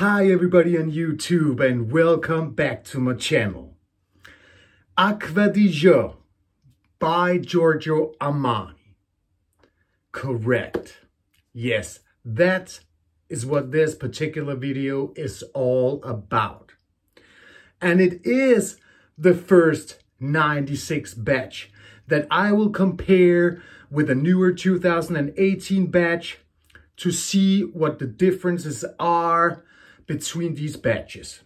Hi everybody on YouTube and welcome back to my channel. Acqua di Giò by Giorgio Armani. Correct. Yes, that is what this particular video is all about. And it is the first 96 batch that I will compare with a newer 2018 batch to see what the differences are between these batches.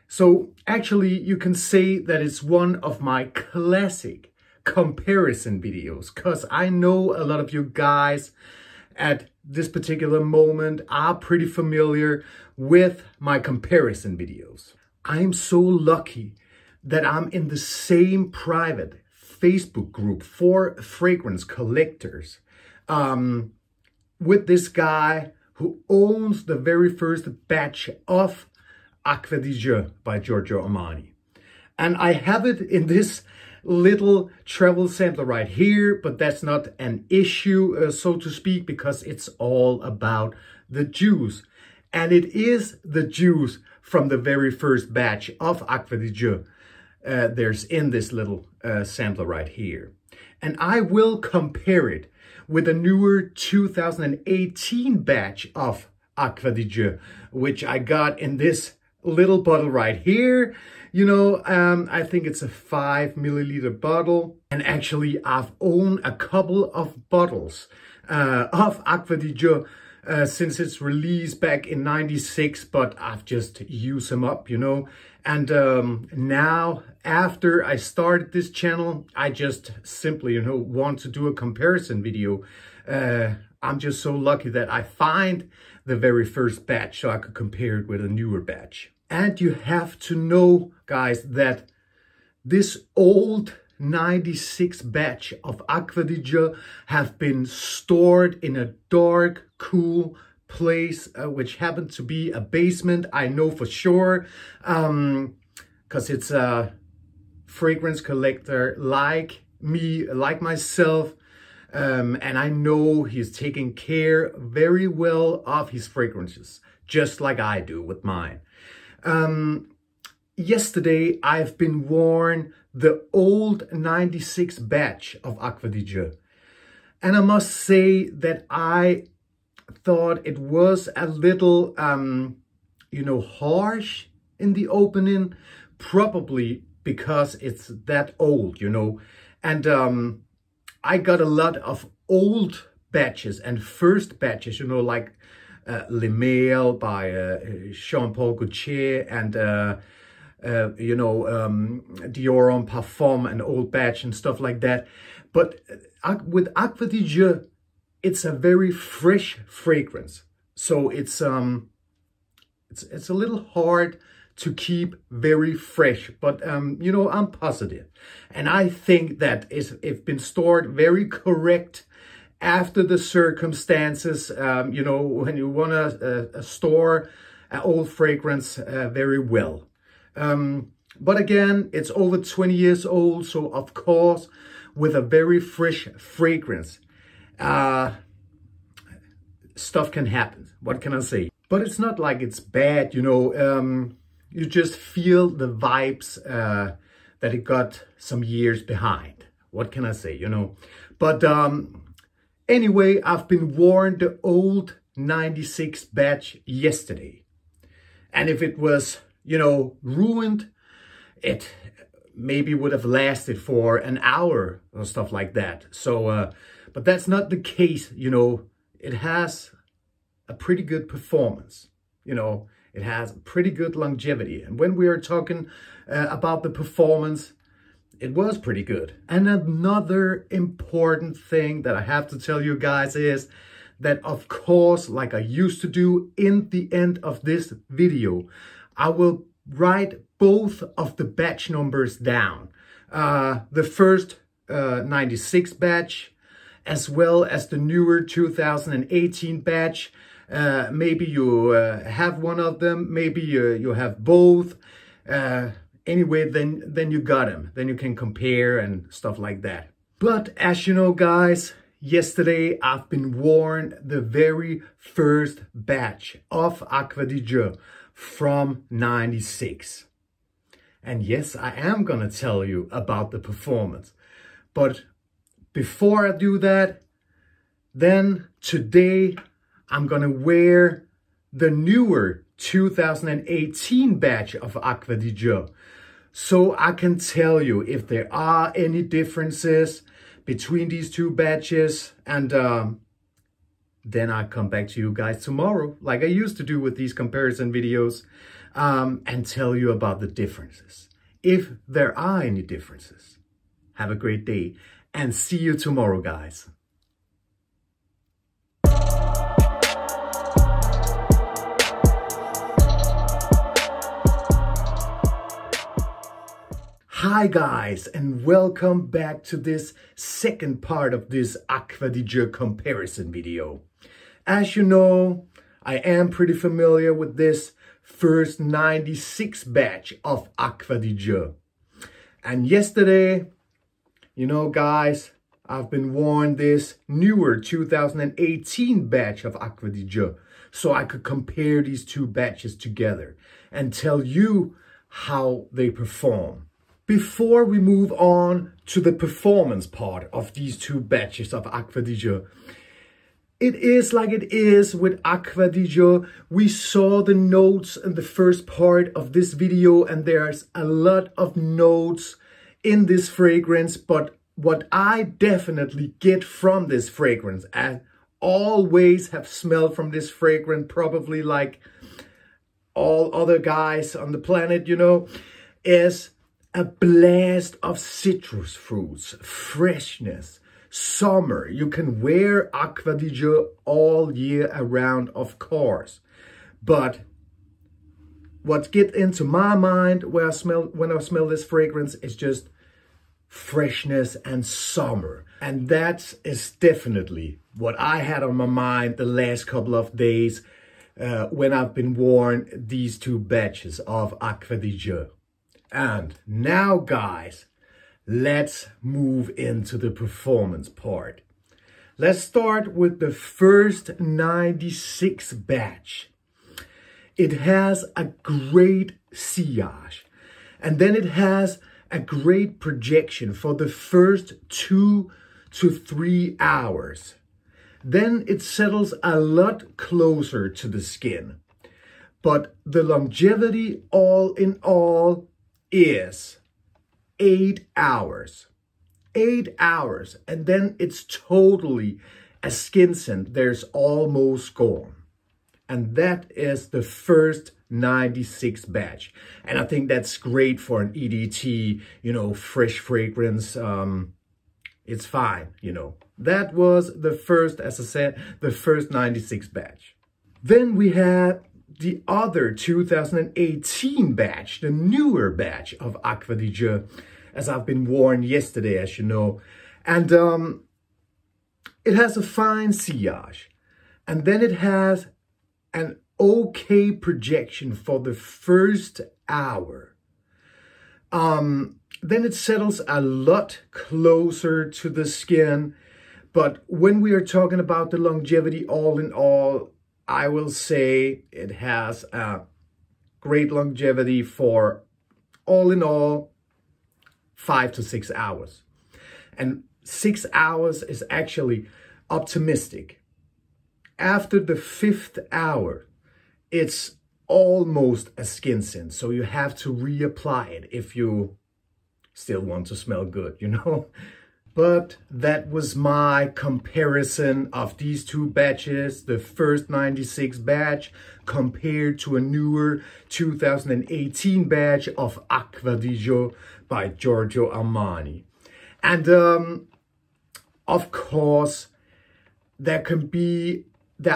So actually you can say that it's one of my classic comparison videos, because I know a lot of you guys at this particular moment are pretty familiar with my comparison videos. I'm so lucky that I'm in the same private Facebook group for fragrance collectors with this guy who owns the very first batch of Acqua di Giò by Giorgio Armani. And I have it in this little travel sampler right here, but that's not an issue, so to speak, because it's all about the juice. And it is the juice from the very first batch of Acqua di Giò. There's in this little sampler right here. And I will compare it with a newer 2018 batch of Acqua di Giò, which I got in this little bottle right here. You know, I think it's a 5 milliliter bottle. And actually, I've owned a couple of bottles of Acqua di Giò since its release back in '96, but I've just used them up, you know. And now, after I started this channel, I just simply, you know, want to do a comparison video. I'm just so lucky that I find the very first batch so I could compare it with a newer batch. And you have to know, guys, that this old 96 batch of Acqua di Giò have been stored in a dark, cool place, which happened to be a basement. I know for sure, because it's a fragrance collector like me, like myself, and I know he's taking care very well of his fragrances, just like I do with mine. Yesterday, I've been worn the old 96 batch of Acqua di Giò. And I must say that I thought it was a little, you know, harsh in the opening, probably because it's that old, you know. And I got a lot of old batches and first batches, you know, like Le Mail by Jean-Paul Gaultier and you know, Dior Homme Parfum, an old batch and stuff like that. But with Acqua di Giò, it's a very fresh fragrance. So it's a little hard to keep very fresh, but you know, I'm positive. And I think that it's been stored very correct after the circumstances, you know, when you want to store an old fragrance very well. But again, it's over 20 years old, so of course, with a very fresh fragrance, stuff can happen. What can I say? But it's not like it's bad, you know. You just feel the vibes that it got some years behind. What can I say, you know? But anyway, I've been worn the old 96 batch yesterday. And if it was, you know, ruined, it maybe would have lasted for an hour or stuff like that. So, but that's not the case, you know. It has a pretty good performance, you know. It has pretty good longevity. And when we are talking about the performance, it was pretty good. And another important thing that I have to tell you guys is that, of course, like I used to do in the end of this video, I will write both of the batch numbers down. The first 96 batch, as well as the newer 2018 batch. Maybe you have one of them, maybe you have both. Anyway, then you got them. Then you can compare and stuff like that. But as you know, guys, yesterday I've been warned the very first batch of ACQUA di GIØ from 96. And yes, I am gonna tell you about the performance. But before I do that, then today I'm gonna wear the newer 2018 batch of ACQUA di GIØ, so I can tell you if there are any differences between these two batches, and then I'll come back to you guys tomorrow, like I used to do with these comparison videos, and tell you about the differences, if there are any differences. Have a great day, and see you tomorrow, guys. Hi guys, and welcome back to this second part of this ACQUA di GIØ comparison video. As you know, I am pretty familiar with this first 96 batch of ACQUA di GIØ. And yesterday, you know guys, I've been warned this newer 2018 batch of ACQUA di GIØ, so I could compare these two batches together and tell you how they perform. Before we move on to the performance part of these two batches of ACQUA di GIØ, it is like it is with ACQUA di GIØ. We saw the notes in the first part of this video, and there's a lot of notes in this fragrance, but what I definitely get from this fragrance, and always have smelled from this fragrance, probably like all other guys on the planet, you know, is a blast of citrus fruits, freshness, summer. You can wear ACQUA di GIØ all year around, of course. But what gets into my mind when I smell this fragrance is just freshness and summer. And that is definitely what I had on my mind the last couple of days when I've been wearing these two batches of ACQUA di GIØ. And now guys, let's move into the performance part. Let's start with the first 96 batch. It has a great sillage, and then it has a great projection for the first 2 to 3 hours. Then it settles a lot closer to the skin. But the longevity all in all is 8 hours. 8 hours, and then it's totally a skin scent. There's almost gone. And that is the first 96 batch. And I think that's great for an EDT, you know, fresh fragrance. It's fine, you know. That was the first, as I said, the first 96 batch. Then we had the other 2018 batch, the newer batch of ACQUA di GIØ, as I've been warned yesterday, as you know. And it has a fine sillage. And then it has an okay projection for the first hour. Then it settles a lot closer to the skin. But when we are talking about the longevity all in all, I will say it has a great longevity for, all in all, 5 to 6 hours. And 6 hours is actually optimistic. After the 5th hour, it's almost a skin scent. So you have to reapply it if you still want to smell good, you know. But that was my comparison of these two batches, the first 96 batch compared to a newer 2018 batch of ACQUA di GIØ by Giorgio Armani. And of course, there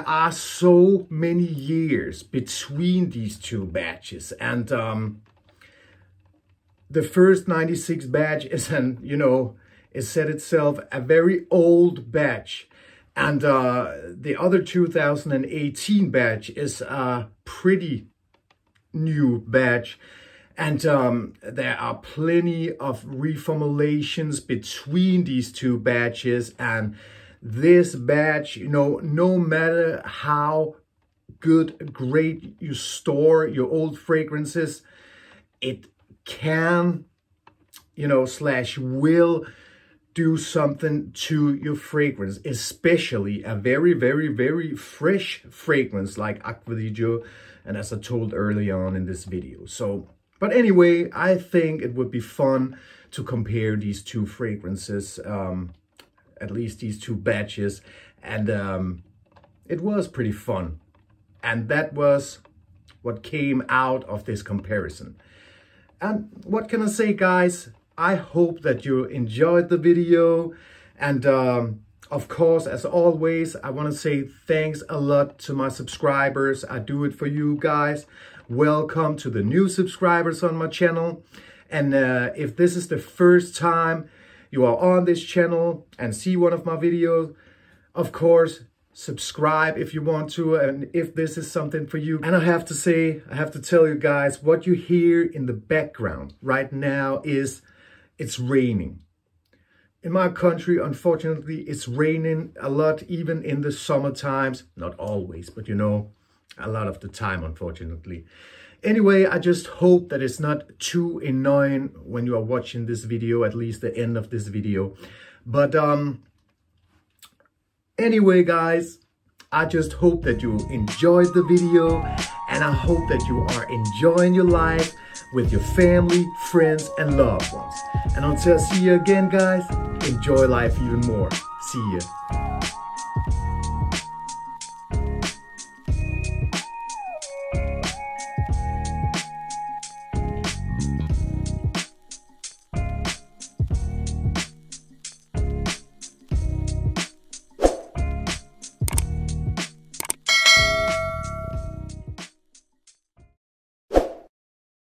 are so many years between these two batches. And the first 96 batch is it said itself a very old batch, and the other 2018 batch is a pretty new batch, and there are plenty of reformulations between these two batches, and this batch, you know, no matter how great you store your old fragrances, it can, you know, / will do something to your fragrance, especially a very, very, very fresh fragrance like ACQUA di GIò, and as I told early on in this video. So, but anyway, I think it would be fun to compare these two fragrances, at least these two batches, and it was pretty fun. And that was what came out of this comparison. And what can I say, guys? I hope that you enjoyed the video. And of course, as always, I want to say thanks a lot to my subscribers. I do it for you guys. Welcome to the new subscribers on my channel. And if this is the first time you are on this channel and see one of my videos, of course, subscribe if you want to, and if this is something for you. And I have to tell you guys, what you hear in the background right now is it's raining. In my country, unfortunately, it's raining a lot, even in the summer times. Not always, but you know, a lot of the time, unfortunately. Anyway, I just hope that it's not too annoying when you are watching this video, at least the end of this video. But anyway, guys, I just hope that you enjoyed the video, and I hope that you are enjoying your life with your family, friends, and loved ones. And until I see you again, guys, enjoy life even more. See ya.